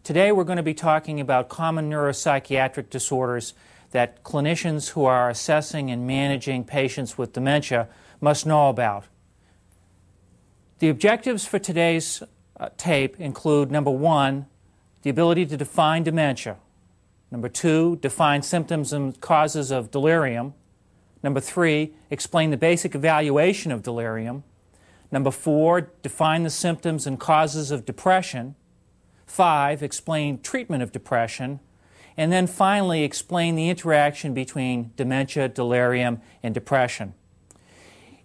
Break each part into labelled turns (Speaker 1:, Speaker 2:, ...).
Speaker 1: Today we're going to be talking about common neuropsychiatric disorders that clinicians who are assessing and managing patients with dementia must know about. The objectives for today's tape include, number one, the ability to define dementia. Number two, define symptoms and causes of delirium. Number three, explain the basic evaluation of delirium. Number four, define the symptoms and causes of depression. 5, explain treatment of depression. And then finally, explain the interaction between dementia, delirium, and depression.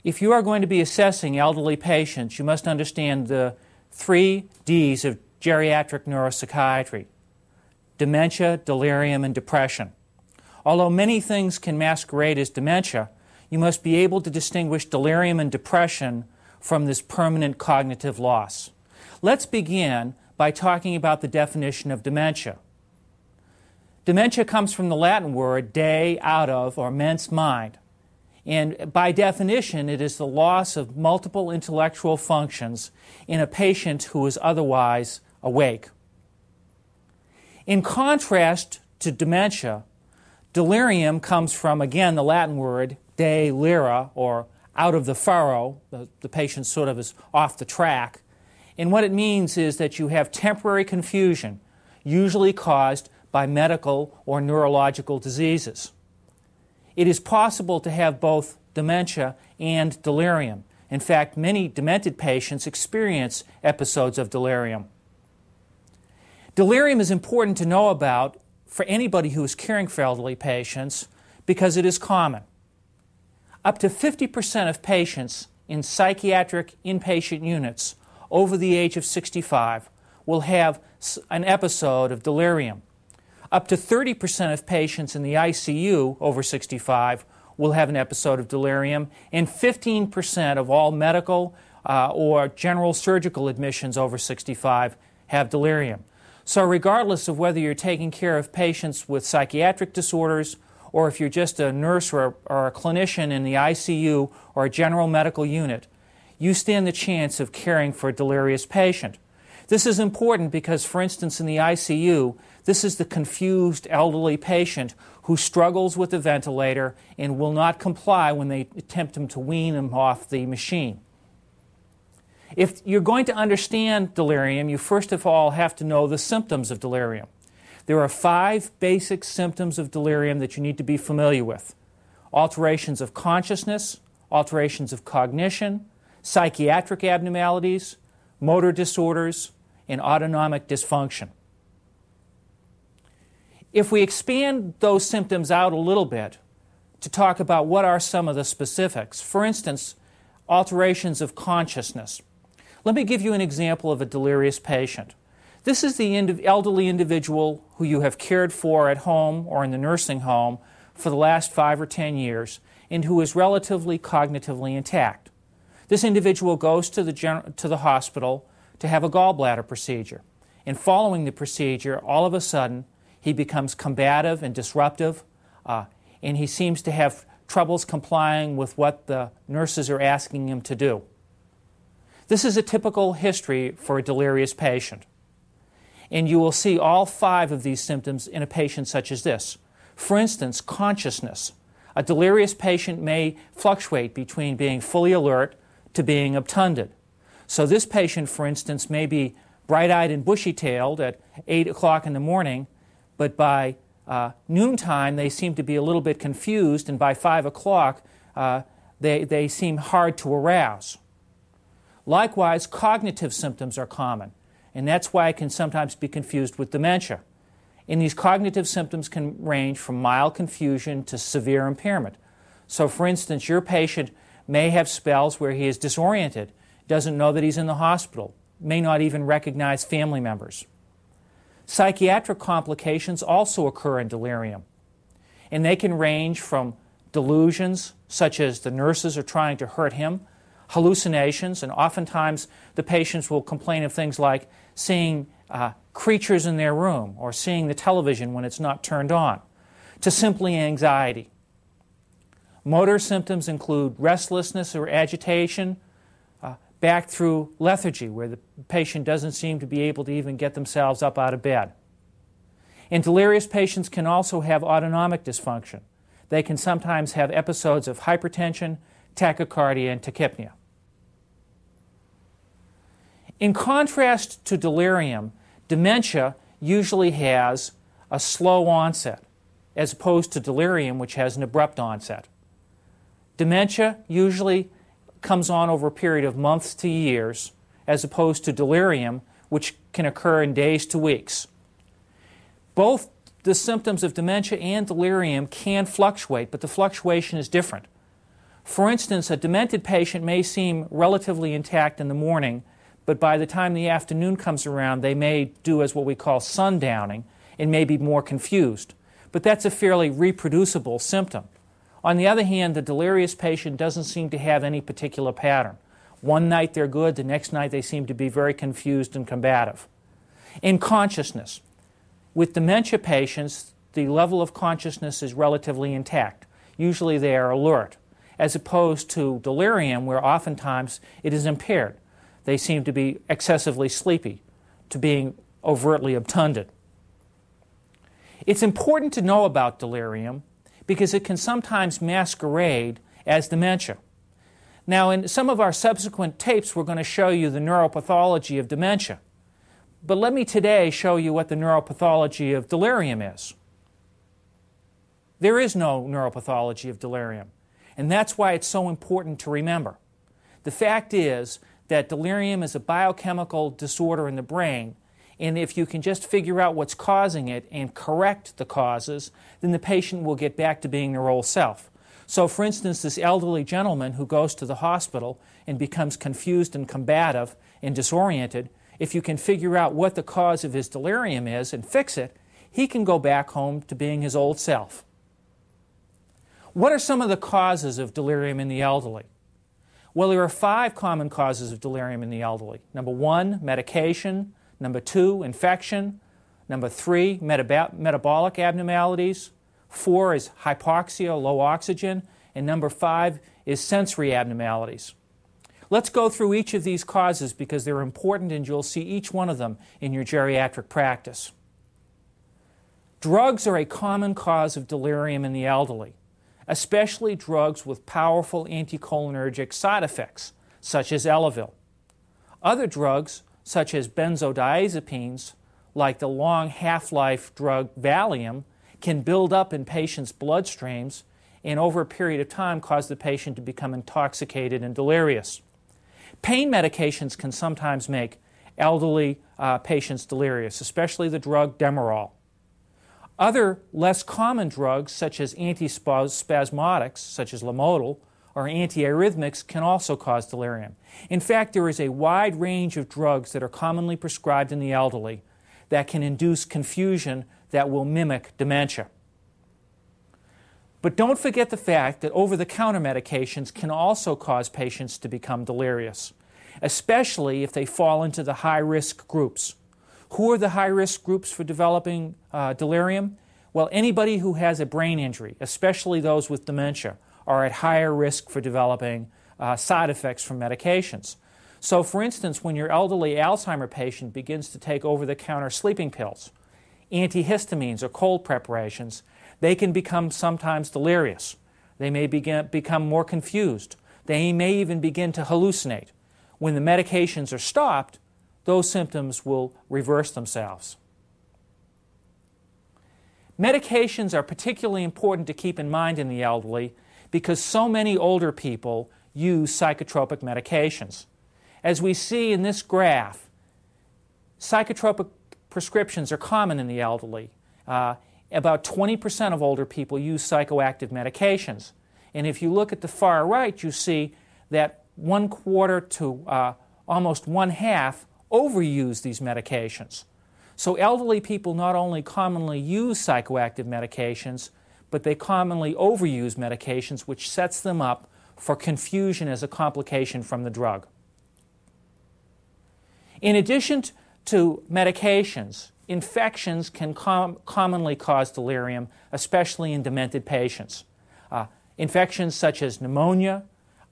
Speaker 1: If you are going to be assessing elderly patients, you must understand the 3 Ds of geriatric neuropsychiatry: dementia, delirium, and depression. Although many things can masquerade as dementia, you must be able to distinguish delirium and depression from this permanent cognitive loss. Let's begin by talking about the definition of dementia. Dementia comes from the Latin word de, out of, or mens, mind. And by definition, it is the loss of multiple intellectual functions in a patient who is otherwise awake. In contrast to dementia, delirium comes from, again, the Latin word de lyra, or out of the furrow. The patient sort of is off the track. And what it means is that you have temporary confusion, usually caused by medical or neurological diseases. It is possible to have both dementia and delirium. In fact, many demented patients experience episodes of delirium. Delirium is important to know about for anybody who is caring for elderly patients because it is common. Up to 50% of patients in psychiatric inpatient units over the age of 65 will have an episode of delirium. Up to 30% of patients in the ICU over 65 will have an episode of delirium, and 15% of all medical or general surgical admissions over 65 have delirium. So regardless of whether you're taking care of patients with psychiatric disorders or if you're just a nurse or a clinician in the ICU or a general medical unit, you stand the chance of caring for a delirious patient. This is important because, for instance, in the ICU, this is the confused elderly patient who struggles with the ventilator and will not comply when they attempt to wean him off the machine. If you're going to understand delirium, you first of all have to know the symptoms of delirium. There are 5 basic symptoms of delirium that you need to be familiar with: alterations of consciousness, alterations of cognition, psychiatric abnormalities, motor disorders, and autonomic dysfunction. If we expand those symptoms out a little bit to talk about what are some of the specifics, for instance, alterations of consciousness. Let me give you an example of a delirious patient. This is the elderly individual who you have cared for at home or in the nursing home for the last 5 or 10 years and who is relatively cognitively intact. This individual goes to the hospital to have a gallbladder procedure. And following the procedure, all of a sudden, he becomes combative and disruptive, and he seems to have troubles complying with what the nurses are asking him to do. This is a typical history for a delirious patient. And you will see all 5 of these symptoms in a patient such as this. For instance, consciousness. A delirious patient may fluctuate between being fully alert to being obtunded. So this patient, for instance, may be bright-eyed and bushy-tailed at 8 o'clock in the morning, but by noontime they seem to be a little bit confused, and by 5 o'clock they seem hard to arouse. Likewise, cognitive symptoms are common, and that's why it can sometimes be confused with dementia. And these cognitive symptoms can range from mild confusion to severe impairment. So, for instance, your patient may have spells where he is disoriented, doesn't know that he's in the hospital, may not even recognize family members. Psychiatric complications also occur in delirium, and they can range from delusions, such as the nurses are trying to hurt him, hallucinations, and oftentimes the patients will complain of things like seeing creatures in their room or seeing the television when it's not turned on, to simply anxiety. Motor symptoms include restlessness or agitation, back through lethargy, where the patient doesn't seem to be able to even get themselves up out of bed. And delirious patients can also have autonomic dysfunction. They can sometimes have episodes of hypertension, tachycardia, and tachypnea. In contrast to delirium, dementia usually has a slow onset, as opposed to delirium, which has an abrupt onset. Dementia usually comes on over a period of months to years, as opposed to delirium, which can occur in days to weeks. Both the symptoms of dementia and delirium can fluctuate, but the fluctuation is different. For instance, a demented patient may seem relatively intact in the morning, but by the time the afternoon comes around, they may do as what we call sundowning and may be more confused. But that's a fairly reproducible symptom. On the other hand, the delirious patient doesn't seem to have any particular pattern. One night they're good, the next night they seem to be very confused and combative. In consciousness, with dementia patients, the level of consciousness is relatively intact. Usually they are alert, as opposed to delirium, where oftentimes it is impaired. They seem to be excessively sleepy, to being overtly obtunded. It's important to know about delirium because it can sometimes masquerade as dementia. Now, in some of our subsequent tapes, we're going to show you the neuropathology of dementia. But let me today show you what the neuropathology of delirium is. There is no neuropathology of delirium, and that's why it's so important to remember. The fact is that delirium is a biochemical disorder in the brain, and if you can just figure out what's causing it and correct the causes, then the patient will get back to being their old self. So, for instance, this elderly gentleman who goes to the hospital and becomes confused and combative and disoriented, if you can figure out what the cause of his delirium is and fix it, he can go back home to being his old self. What are some of the causes of delirium in the elderly? Well, there are 5 common causes of delirium in the elderly. Number 1, medication. Number 2, infection. Number 3, metabolic abnormalities. 4 is hypoxia, low oxygen. And number 5 is sensory abnormalities. Let's go through each of these causes because they're important and you'll see each one of them in your geriatric practice. Drugs are a common cause of delirium in the elderly, especially drugs with powerful anticholinergic side effects, such as Elavil. Other drugs, such as benzodiazepines, like the long half-life drug Valium, can build up in patients' bloodstreams and over a period of time cause the patient to become intoxicated and delirious. Pain medications can sometimes make elderly patients delirious, especially the drug Demerol. Other less common drugs, such as antispasmodics, such as Lamodal, or antiarrhythmics, can also cause delirium. In fact, there is a wide range of drugs that are commonly prescribed in the elderly that can induce confusion that will mimic dementia. But don't forget the fact that over-the-counter medications can also cause patients to become delirious, especially if they fall into the high-risk groups. Who are the high-risk groups for developing delirium? Well, anybody who has a brain injury, especially those with dementia, are at higher risk for developing side effects from medications. So, for instance, when your elderly Alzheimer patient begins to take over-the-counter sleeping pills, antihistamines, or cold preparations, they can become sometimes delirious. They may become more confused. They may even begin to hallucinate. When the medications are stopped, those symptoms will reverse themselves. Medications are particularly important to keep in mind in the elderly because so many older people use psychotropic medications. As we see in this graph, psychotropic prescriptions are common in the elderly. About 20% of older people use psychoactive medications. And if you look at the far right, you see that 1/4 to almost 1/2 overuse these medications. So elderly people not only commonly use psychoactive medications, but they commonly overuse medications, which sets them up for confusion as a complication from the drug. In addition to medications, infections can commonly cause delirium, especially in demented patients. Infections such as pneumonia,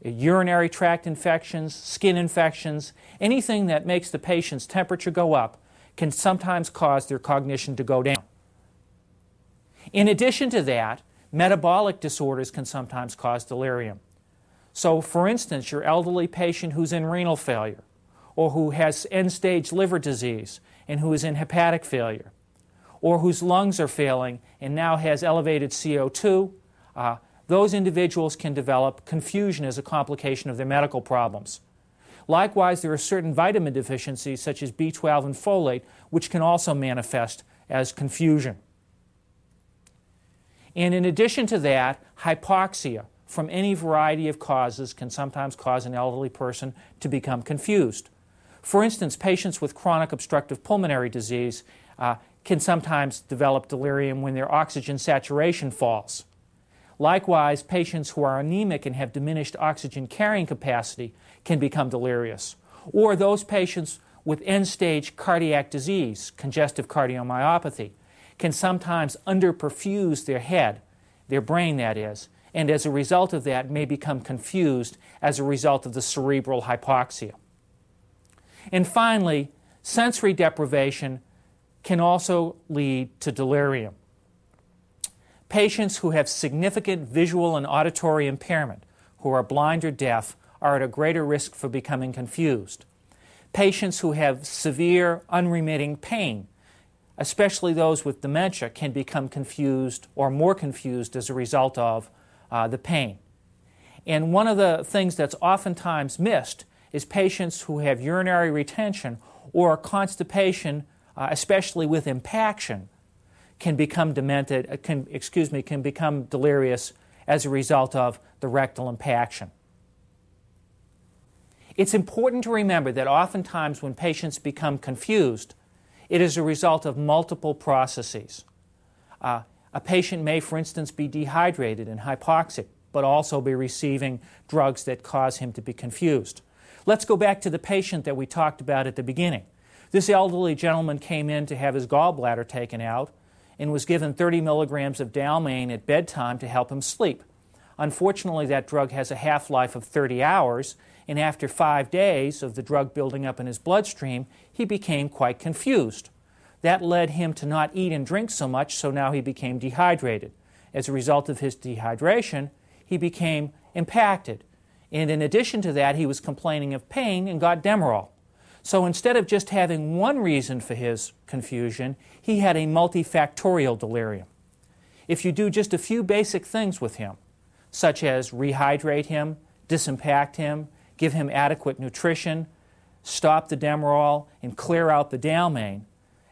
Speaker 1: urinary tract infections, skin infections, anything that makes the patient's temperature go up can sometimes cause their cognition to go down. In addition to that, metabolic disorders can sometimes cause delirium. So, for instance, your elderly patient who's in renal failure, or who has end-stage liver disease and who is in hepatic failure, or whose lungs are failing and now has elevated CO2, those individuals can develop confusion as a complication of their medical problems. Likewise, there are certain vitamin deficiencies such as B12 and folate which can also manifest as confusion. And in addition to that, hypoxia from any variety of causes can sometimes cause an elderly person to become confused. For instance, patients with chronic obstructive pulmonary disease can sometimes develop delirium when their oxygen saturation falls. Likewise, patients who are anemic and have diminished oxygen carrying capacity can become delirious. Or those patients with end-stage cardiac disease, congestive cardiomyopathy, can sometimes underperfuse their head, their brain that is, and as a result of that may become confused as a result of the cerebral hypoxia. And finally, sensory deprivation can also lead to delirium. Patients who have significant visual and auditory impairment, who are blind or deaf, are at a greater risk for becoming confused. Patients who have severe, unremitting pain, especially those with dementia, can become confused or more confused as a result of the pain. And one of the things that's oftentimes missed is patients who have urinary retention or constipation, especially with impaction, can become can become delirious as a result of the rectal impaction. It's important to remember that oftentimes when patients become confused, it is a result of multiple processes. A patient may, for instance, be dehydrated and hypoxic, but also be receiving drugs that cause him to be confused. Let's go back to the patient that we talked about at the beginning. This elderly gentleman came in to have his gallbladder taken out and was given 30 milligrams of Dalmane at bedtime to help him sleep. Unfortunately, that drug has a half-life of 30 hours, and after 5 days of the drug building up in his bloodstream, he became quite confused. That led him to not eat and drink so much, so now he became dehydrated. As a result of his dehydration, he became impacted. And in addition to that, he was complaining of pain and got Demerol. So instead of just having one reason for his confusion, he had a multifactorial delirium. If you do just a few basic things with him, such as rehydrate him, disimpact him, give him adequate nutrition, stop the Demerol, and clear out the Dalmane,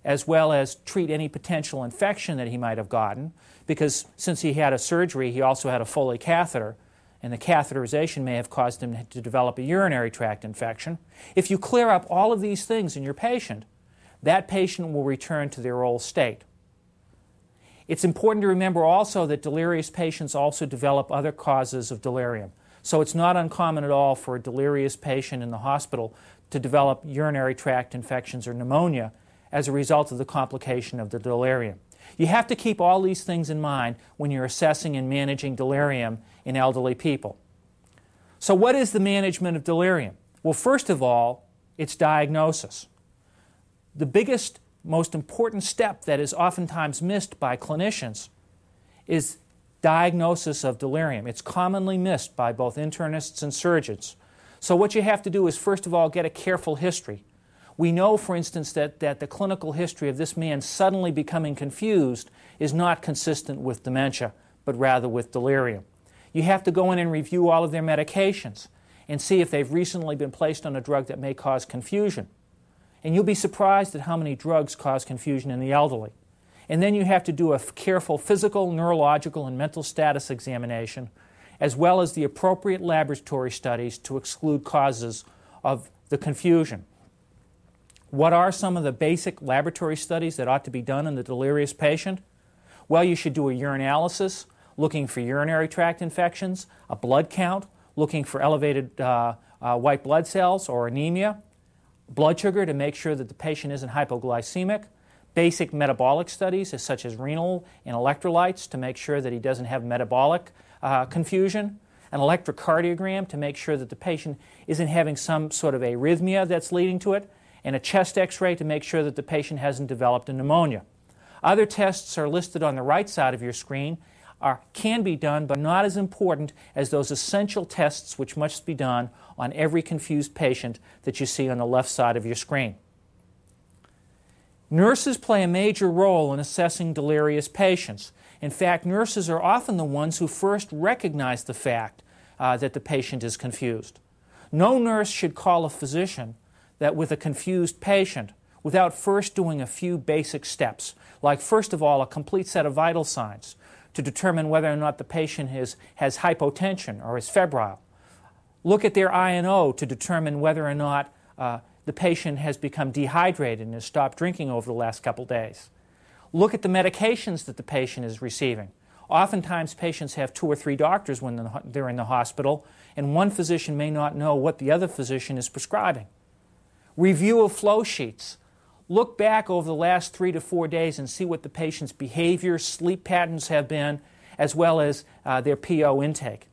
Speaker 1: as well as treat any potential infection that he might have gotten, because since he had a surgery, he also had a Foley catheter, and the catheterization may have caused him to develop a urinary tract infection. If you clear up all of these things in your patient, that patient will return to their old state. It's important to remember also that delirious patients also develop other causes of delirium. So it's not uncommon at all for a delirious patient in the hospital to develop urinary tract infections or pneumonia as a result of the complication of the delirium. You have to keep all these things in mind when you're assessing and managing delirium in elderly people. So what is the management of delirium? Well, first of all, it's diagnosis. The biggest, most important step that is oftentimes missed by clinicians is diagnosis of delirium. It's commonly missed by both internists and surgeons. So what you have to do is, first of all, get a careful history. We know, for instance, that the clinical history of this man suddenly becoming confused is not consistent with dementia, but rather with delirium. You have to go in and review all of their medications and see if they've recently been placed on a drug that may cause confusion. And you'll be surprised at how many drugs cause confusion in the elderly. And then you have to do a careful physical, neurological, and mental status examination, as well as the appropriate laboratory studies to exclude causes of the confusion. What are some of the basic laboratory studies that ought to be done in the delirious patient? Well, you should do a urinalysis, looking for urinary tract infections, a blood count, looking for elevated white blood cells or anemia, blood sugar to make sure that the patient isn't hypoglycemic, basic metabolic studies such as renal and electrolytes to make sure that he doesn't have metabolic confusion, an electrocardiogram to make sure that the patient isn't having some sort of arrhythmia that's leading to it, and a chest x-ray to make sure that the patient hasn't developed a pneumonia. Other tests are listed on the right side of your screen, can be done, but not as important as those essential tests which must be done on every confused patient that you see on the left side of your screen. Nurses play a major role in assessing delirious patients. In fact, nurses are often the ones who first recognize the fact that the patient is confused. No nurse should call a physician with a confused patient without first doing a few basic steps, like first of all a complete set of vital signs to determine whether or not the patient has hypotension or is febrile. Look at their I&O to determine whether or not the patient has become dehydrated and has stopped drinking over the last couple days. Look at the medications that the patient is receiving. Oftentimes patients have 2 or 3 doctors when they're in the hospital, and one physician may not know what the other physician is prescribing. Review of flow sheets. Look back over the last 3 to 4 days and see what the patient's behavior, sleep patterns have been, as well as their PO intake.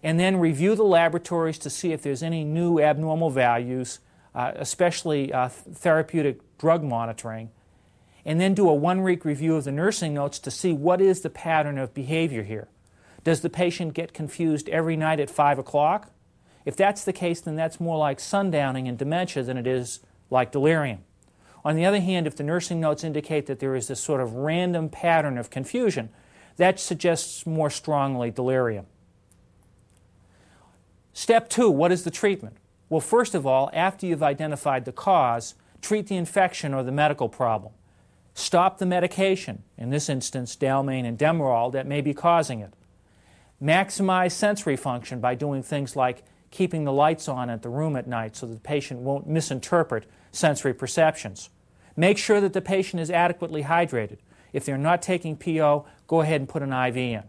Speaker 1: And then review the laboratories to see if there's any new abnormal values, especially therapeutic drug monitoring. And then do a 1-week review of the nursing notes to see what is the pattern of behavior here. Does the patient get confused every night at 5 o'clock? If that's the case, then that's more like sundowning in dementia than it is like delirium. On the other hand, if the nursing notes indicate that there is this sort of random pattern of confusion, that suggests more strongly delirium. Step 2, what is the treatment? Well, first of all, after you've identified the cause, treat the infection or the medical problem. Stop the medication, in this instance Dalmane and Demerol, that may be causing it. Maximize sensory function by doing things like keeping the lights on at the room at night so that the patient won't misinterpret sensory perceptions. Make sure that the patient is adequately hydrated. If they're not taking PO, go ahead and put an IV in.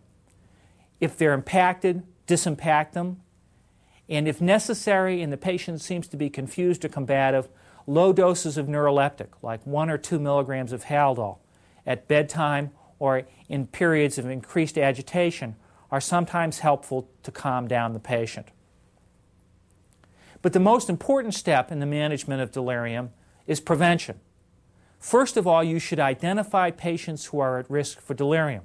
Speaker 1: If they're impacted, disimpact them. And if necessary and the patient seems to be confused or combative, low doses of neuroleptic, like 1 or 2 milligrams of Haldol, at bedtime or in periods of increased agitation, are sometimes helpful to calm down the patient. But the most important step in the management of delirium is prevention. First of all, you should identify patients who are at risk for delirium,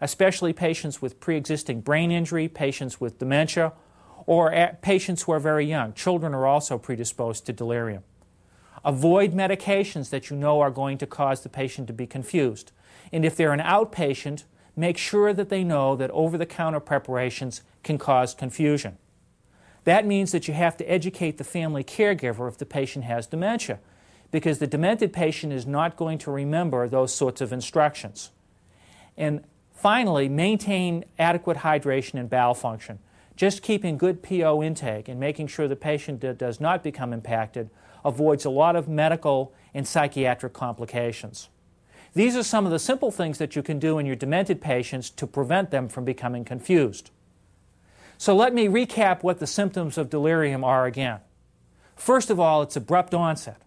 Speaker 1: especially patients with pre-existing brain injury, patients with dementia, or patients who are very young. Children are also predisposed to delirium. Avoid medications that you know are going to cause the patient to be confused. And if they're an outpatient, make sure that they know that over-the-counter preparations can cause confusion. That means that you have to educate the family caregiver if the patient has dementia, because the demented patient is not going to remember those sorts of instructions. And finally, maintain adequate hydration and bowel function. Just keeping good PO intake and making sure the patient does not become impacted avoids a lot of medical and psychiatric complications. These are some of the simple things that you can do in your demented patients to prevent them from becoming confused. So let me recap what the symptoms of delirium are again. First of all, it's abrupt onset.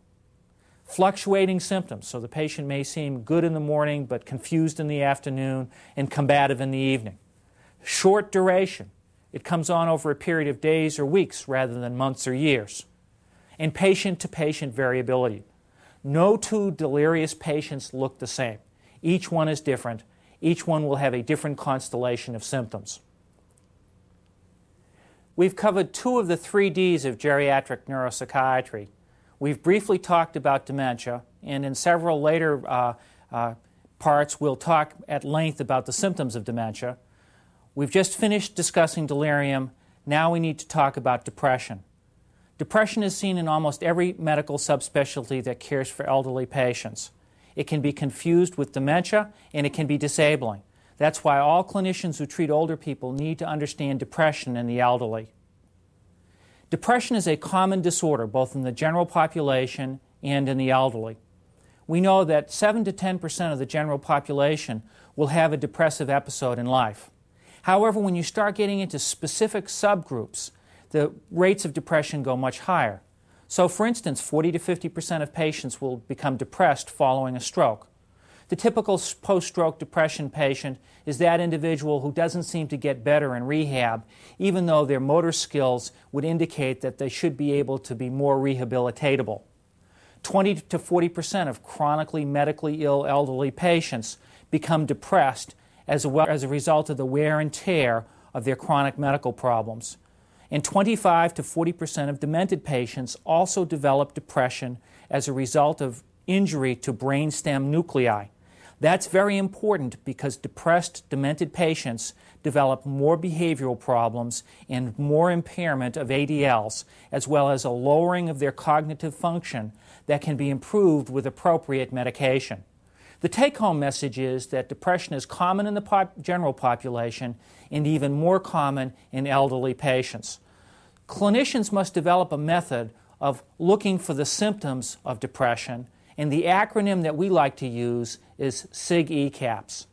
Speaker 1: Fluctuating symptoms, so the patient may seem good in the morning but confused in the afternoon and combative in the evening. Short duration. It comes on over a period of days or weeks rather than months or years. And patient-to-patient variability. No 2 delirious patients look the same. Each one is different. Each one will have a different constellation of symptoms. We've covered 2 of the 3 Ds of geriatric neuropsychiatry. We've briefly talked about dementia, and in several later parts we'll talk at length about the symptoms of dementia. We've just finished discussing delirium. Now we need to talk about depression. Depression is seen in almost every medical subspecialty that cares for elderly patients. It can be confused with dementia, and it can be disabling. That's why all clinicians who treat older people need to understand depression in the elderly. Depression is a common disorder both in the general population and in the elderly. We know that 7 to 10% of the general population will have a depressive episode in life. However, when you start getting into specific subgroups, the rates of depression go much higher. So, for instance, 40 to 50% of patients will become depressed following a stroke. The typical post-stroke depression patient is that individual who doesn't seem to get better in rehab, even though their motor skills would indicate that they should be able to be more rehabilitatable. 20 to 40% of chronically medically ill elderly patients become depressed as a result of the wear and tear of their chronic medical problems. And 25 to 40% of demented patients also develop depression as a result of injury to brainstem nuclei. That's very important because depressed, demented patients develop more behavioral problems and more impairment of ADLs, as well as a lowering of their cognitive function that can be improved with appropriate medication. The take-home message is that depression is common in the general population and even more common in elderly patients. Clinicians must develop a method of looking for the symptoms of depression, and the acronym that we like to use is SIG-ECAPS.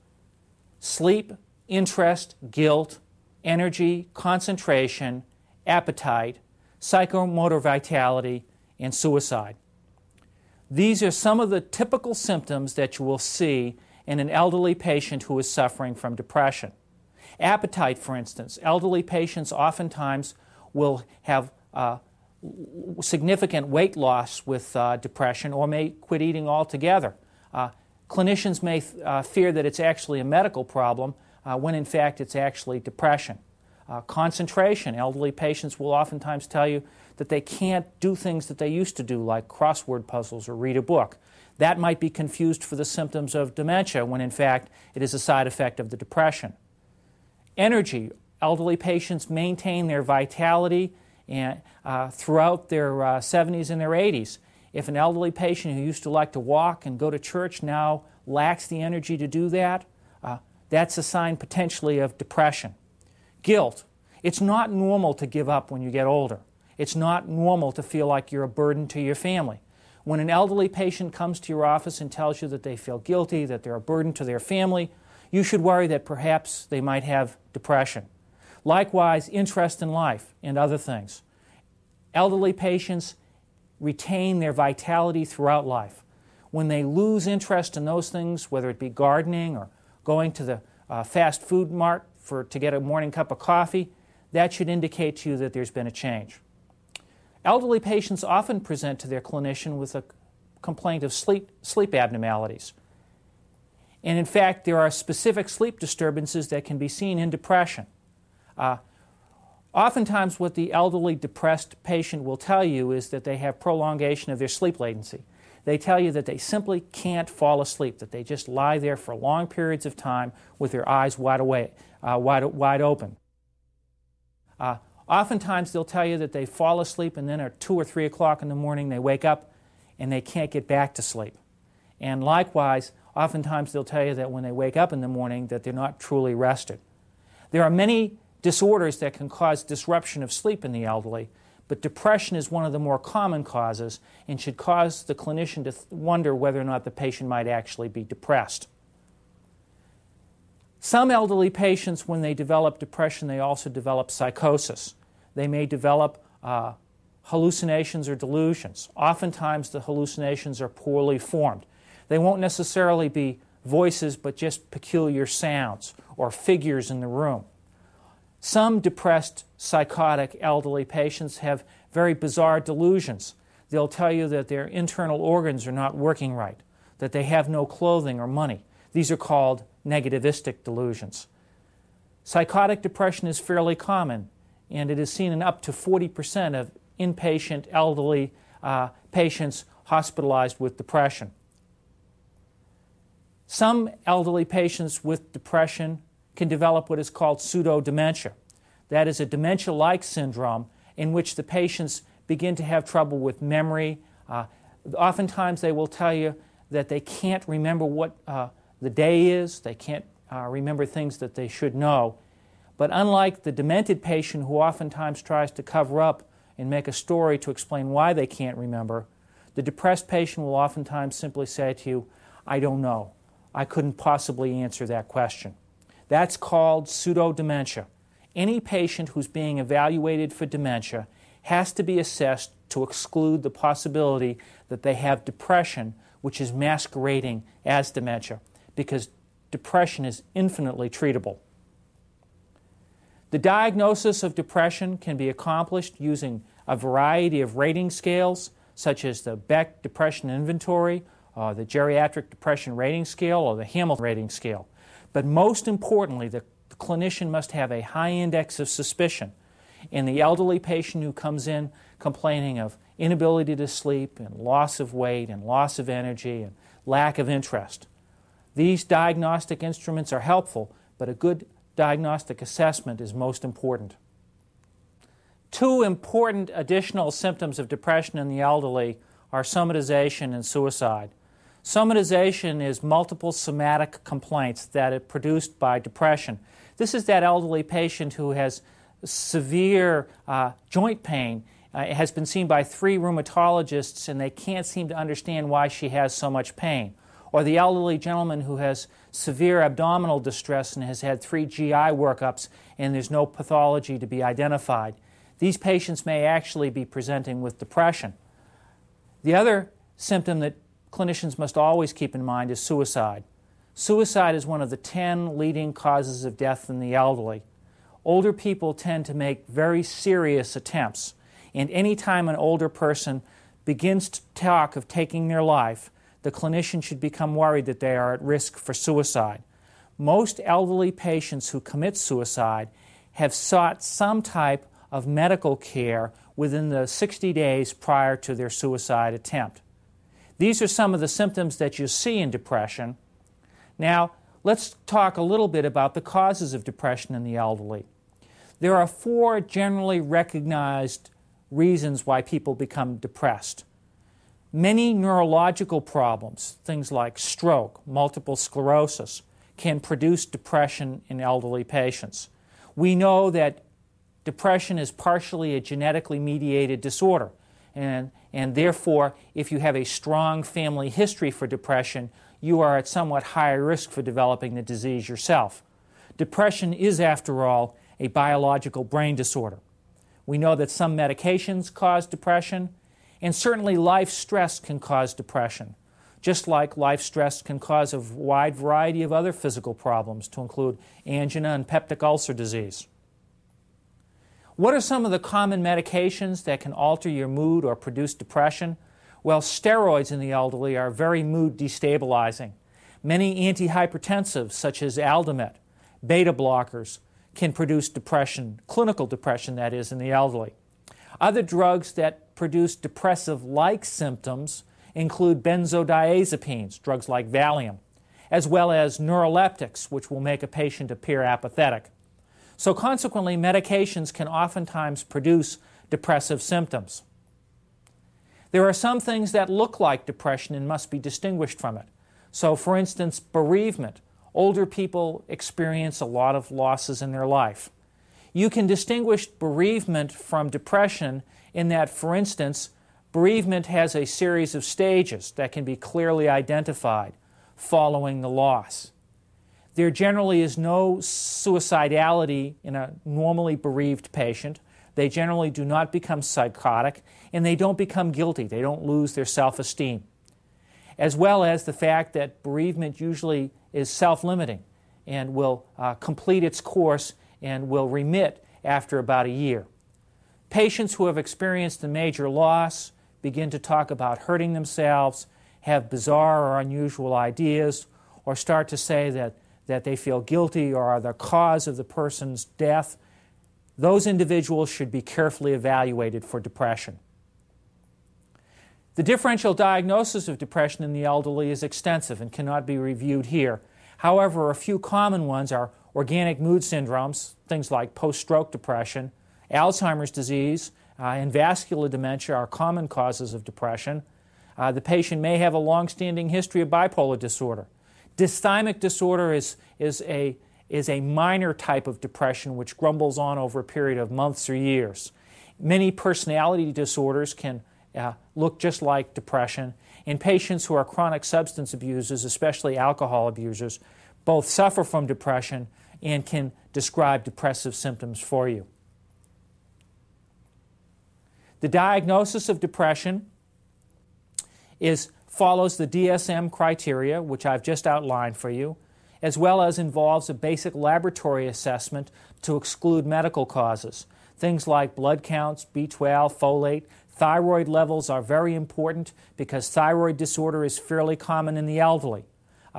Speaker 1: Sleep, interest, guilt, energy, concentration, appetite, psychomotor vitality, and suicide. These are some of the typical symptoms that you will see in an elderly patient who is suffering from depression. Appetite, for instance. Elderly patients oftentimes will have significant weight loss with depression or may quit eating altogether. Clinicians may fear that it's actually a medical problem when in fact it's actually depression. Concentration. Elderly patients will oftentimes tell you that they can't do things that they used to do, like crossword puzzles or read a book. That might be confused for the symptoms of dementia when in fact it is a side effect of the depression. Energy. Elderly patients maintain their vitality throughout their 70s and their 80s. If an elderly patient who used to like to walk and go to church now lacks the energy to do that, that's a sign potentially of depression. Guilt. It's not normal to give up when you get older. It's not normal to feel like you're a burden to your family. When an elderly patient comes to your office and tells you that they feel guilty, that they're a burden to their family, you should worry that perhaps they might have depression. Likewise, interest in life and other things. Elderly patients retain their vitality throughout life. When they lose interest in those things, whether it be gardening or going to the fast food mart to get a morning cup of coffee, that should indicate to you that there's been a change. Elderly patients often present to their clinician with a complaint of sleep abnormalities. And in fact, there are specific sleep disturbances that can be seen in depression. Oftentimes what the elderly depressed patient will tell you is that they have prolongation of their sleep latency. They tell you that they simply can't fall asleep, that they just lie there for long periods of time with their eyes wide open. Oftentimes they'll tell you that they fall asleep and then at 2 or 3 o'clock in the morning they wake up and they can't get back to sleep. And likewise, oftentimes they'll tell you that when they wake up in the morning that they're not truly rested. There are many disorders that can cause disruption of sleep in the elderly, but depression is one of the more common causes and should cause the clinician to wonder whether or not the patient might actually be depressed. Some elderly patients, when they develop depression, they also develop psychosis. They may develop hallucinations or delusions. Oftentimes the hallucinations are poorly formed. They won't necessarily be voices, but just peculiar sounds or figures in the room. Some depressed, psychotic elderly patients have very bizarre delusions. They'll tell you that their internal organs are not working right, that they have no clothing or money. These are called negativistic delusions. Psychotic depression is fairly common, and it is seen in up to 40% of inpatient elderly patients hospitalized with depression. Some elderly patients with depression can develop what is called pseudo-dementia. That is a dementia-like syndrome in which the patients begin to have trouble with memory. Oftentimes they will tell you that they can't remember what the day is. They can't remember things that they should know. But unlike the demented patient who oftentimes tries to cover up and make a story to explain why they can't remember, the depressed patient will oftentimes simply say to you, "I don't know. I couldn't possibly answer that question." That's called pseudo-dementia. Any patient who's being evaluated for dementia has to be assessed to exclude the possibility that they have depression, which is masquerading as dementia. because depression is infinitely treatable. The diagnosis of depression can be accomplished using a variety of rating scales, such as the Beck Depression Inventory, the Geriatric Depression Rating Scale, or the Hamilton Rating Scale. But most importantly, the clinician must have a high index of suspicion in the elderly patient who comes in complaining of inability to sleep and loss of weight and loss of energy and lack of interest. These diagnostic instruments are helpful, but a good diagnostic assessment is most important. Two important additional symptoms of depression in the elderly are somatization and suicide. Somatization is multiple somatic complaints that are produced by depression. This is that elderly patient who has severe joint pain, has been seen by 3 rheumatologists, and they can't seem to understand why she has so much pain. Or the elderly gentleman who has severe abdominal distress and has had 3 GI workups and there's no pathology to be identified. These patients may actually be presenting with depression. The other symptom that clinicians must always keep in mind is suicide. Suicide is one of the 10 leading causes of death in the elderly. Older people tend to make very serious attempts, and any time an older person begins to talk of taking their life, the clinician should become worried that they are at risk for suicide. Most elderly patients who commit suicide have sought some type of medical care within the 60 days prior to their suicide attempt. These are some of the symptoms that you see in depression. Now, let's talk a little bit about the causes of depression in the elderly. There are 4 generally recognized reasons why people become depressed. Many neurological problems, things like stroke, multiple sclerosis, can produce depression in elderly patients. We know that depression is partially a genetically mediated disorder, and therefore, if you have a strong family history for depression, you are at somewhat higher risk for developing the disease yourself. Depression is, after all, a biological brain disorder. We know that some medications cause depression, and certainly life stress can cause depression, just like life stress can cause a wide variety of other physical problems, to include angina and peptic ulcer disease. What are some of the common medications that can alter your mood or produce depression? Well, steroids in the elderly are very mood destabilizing. Many antihypertensives, such as Aldomet, beta blockers, can produce depression, clinical depression that is, in the elderly. Other drugs that produce depressive-like symptoms include benzodiazepines, drugs like Valium, as well as neuroleptics, which will make a patient appear apathetic. So consequently, medications can oftentimes produce depressive symptoms. There are some things that look like depression and must be distinguished from it. So for instance, bereavement. Older people experience a lot of losses in their life. You can distinguish bereavement from depression in that, for instance, bereavement has a series of stages that can be clearly identified following the loss. There generally is no suicidality in a normally bereaved patient. They generally do not become psychotic, and they don't become guilty. They don't lose their self-esteem. As well as the fact that bereavement usually is self-limiting and will complete its course and will remit after about a year. Patients who have experienced a major loss begin to talk about hurting themselves, have bizarre or unusual ideas, or start to say that they feel guilty or are the cause of the person's death. Those individuals should be carefully evaluated for depression. The differential diagnosis of depression in the elderly is extensive and cannot be reviewed here. However, a few common ones are organic mood syndromes, things like post-stroke depression, Alzheimer's disease, and vascular dementia are common causes of depression. The patient may have a long-standing history of bipolar disorder. Dysthymic disorder is a minor type of depression which grumbles on over a period of months or years. Many personality disorders can look just like depression, and patients who are chronic substance abusers, especially alcohol abusers, both suffer from depression and can describe depressive symptoms for you. The diagnosis of depression is follows the DSM criteria, which I've just outlined for you, as well as involves a basic laboratory assessment to exclude medical causes. Things like blood counts, B12, folate, thyroid levels are very important because thyroid disorder is fairly common in the elderly.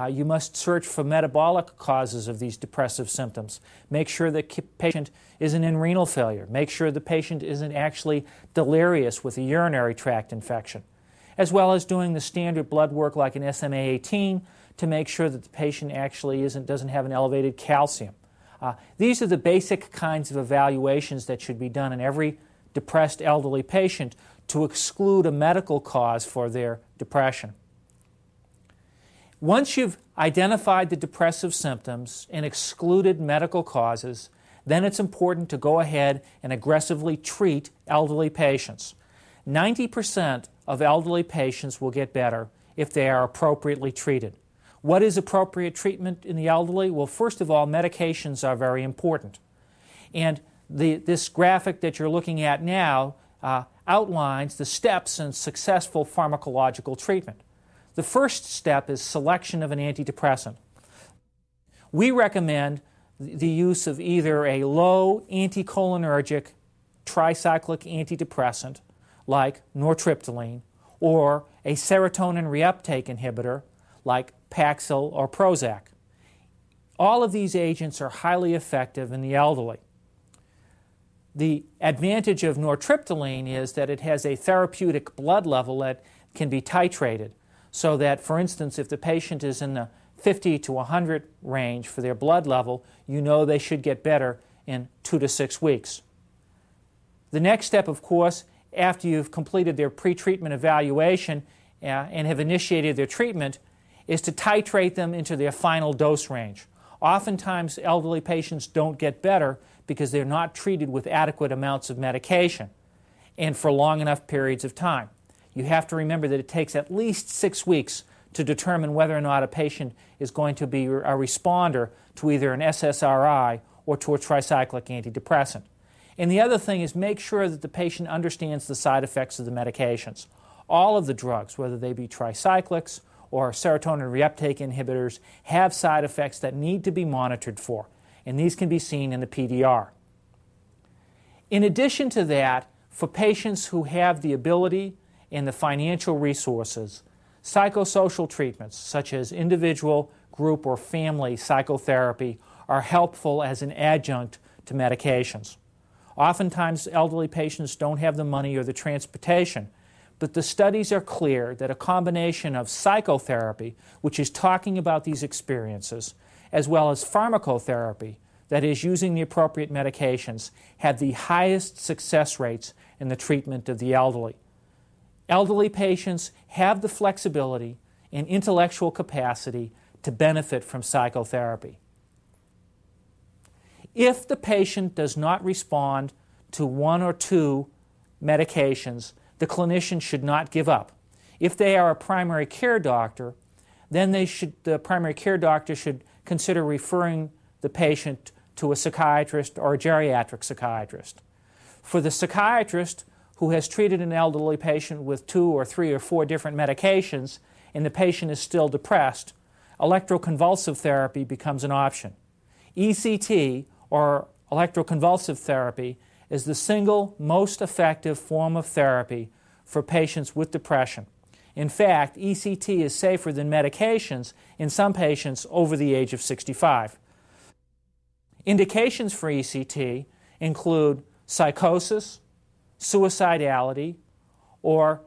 Speaker 1: You must search for metabolic causes of these depressive symptoms. Make sure the patient isn't in renal failure. Make sure the patient isn't actually delirious with a urinary tract infection, as well as doing the standard blood work like an SMA-18 to make sure that the patient actually doesn't have an elevated calcium. These are the basic kinds of evaluations that should be done in every depressed elderly patient to exclude a medical cause for their depression. Once you've identified the depressive symptoms and excluded medical causes, then it's important to go ahead and aggressively treat elderly patients. 90% of elderly patients will get better if they are appropriately treated. What is appropriate treatment in the elderly? Well, first of all, medications are very important. And this graphic that you're looking at now outlines the steps in successful pharmacological treatment. The first step is selection of an antidepressant. We recommend the use of either a low anticholinergic tricyclic antidepressant like nortriptyline or a serotonin reuptake inhibitor like Paxil or Prozac. All of these agents are highly effective in the elderly. The advantage of nortriptyline is that it has a therapeutic blood level that can be titrated, so that, for instance, if the patient is in the 50 to 100 range for their blood level, you know they should get better in 2 to 6 weeks. The next step, of course, after you've completed their pretreatment evaluation and have initiated their treatment, is to titrate them into their final dose range. Oftentimes, elderly patients don't get better because they're not treated with adequate amounts of medication and for long enough periods of time. You have to remember that it takes at least 6 weeks to determine whether or not a patient is going to be a responder to either an SSRI or to a tricyclic antidepressant. And the other thing is make sure that the patient understands the side effects of the medications. All of the drugs, whether they be tricyclics or serotonin reuptake inhibitors, have side effects that need to be monitored for, and these can be seen in the PDR. In addition to that, for patients who have the ability and the financial resources, psychosocial treatments such as individual, group, or family psychotherapy are helpful as an adjunct to medications. Oftentimes, elderly patients don't have the money or the transportation, but the studies are clear that a combination of psychotherapy, which is talking about these experiences, as well as pharmacotherapy, that is, using the appropriate medications, have the highest success rates in the treatment of the elderly. Elderly patients have the flexibility and intellectual capacity to benefit from psychotherapy. If the patient does not respond to 1 or 2 medications, the clinician should not give up. If they are a primary care doctor, then the primary care doctor should consider referring the patient to a psychiatrist or a geriatric psychiatrist. For the psychiatrist who has treated an elderly patient with 2 or 3 or 4 different medications and the patient is still depressed, electroconvulsive therapy becomes an option. ECT, or electroconvulsive therapy, is the single most effective form of therapy for patients with depression. In fact, ECT is safer than medications in some patients over the age of 65. Indications for ECT include psychosis, suicidality, or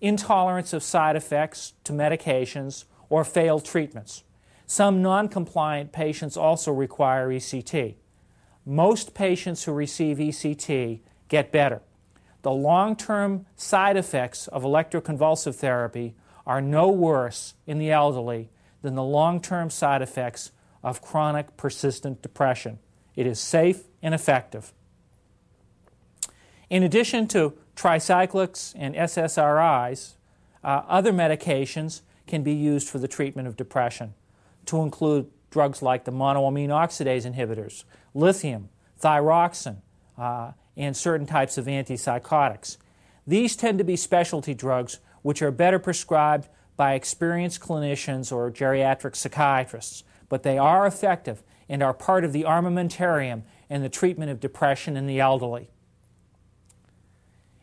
Speaker 1: intolerance of side effects to medications, or failed treatments. Some non-compliant patients also require ECT. Most patients who receive ECT get better. The long-term side effects of electroconvulsive therapy are no worse in the elderly than the long-term side effects of chronic persistent depression. It is safe and effective. In addition to tricyclics and SSRIs, other medications can be used for the treatment of depression, to include drugs like the monoamine oxidase inhibitors, lithium, thyroxine, and certain types of antipsychotics. These tend to be specialty drugs which are better prescribed by experienced clinicians or geriatric psychiatrists, but they are effective and are part of the armamentarium in the treatment of depression in the elderly.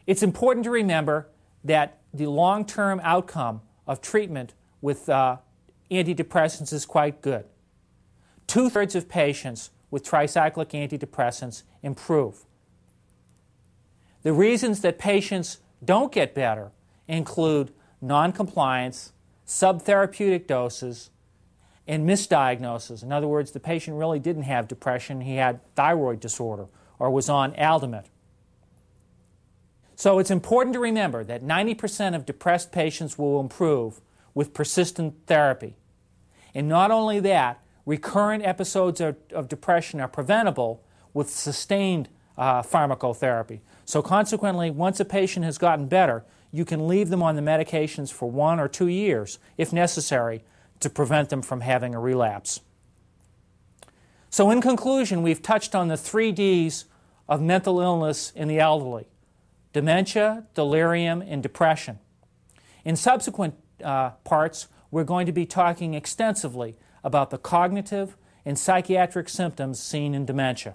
Speaker 1: It's important to remember that the long-term outcome of treatment with antidepressants is quite good. 2/3 of patients with tricyclic antidepressants improve. The reasons that patients don't get better include non-compliance, subtherapeutic doses, and misdiagnosis. In other words, the patient really didn't have depression, he had thyroid disorder or was on Aldomet. So it's important to remember that 90% of depressed patients will improve with persistent therapy. And not only that, recurrent episodes of depression are preventable with sustained pharmacotherapy. So consequently, once a patient has gotten better, you can leave them on the medications for 1 or 2 years, if necessary, to prevent them from having a relapse. So in conclusion, we've touched on the 3 Ds of mental illness in the elderly: dementia, delirium, and depression. In subsequent parts, we're going to be talking extensively about the cognitive and psychiatric symptoms seen in dementia.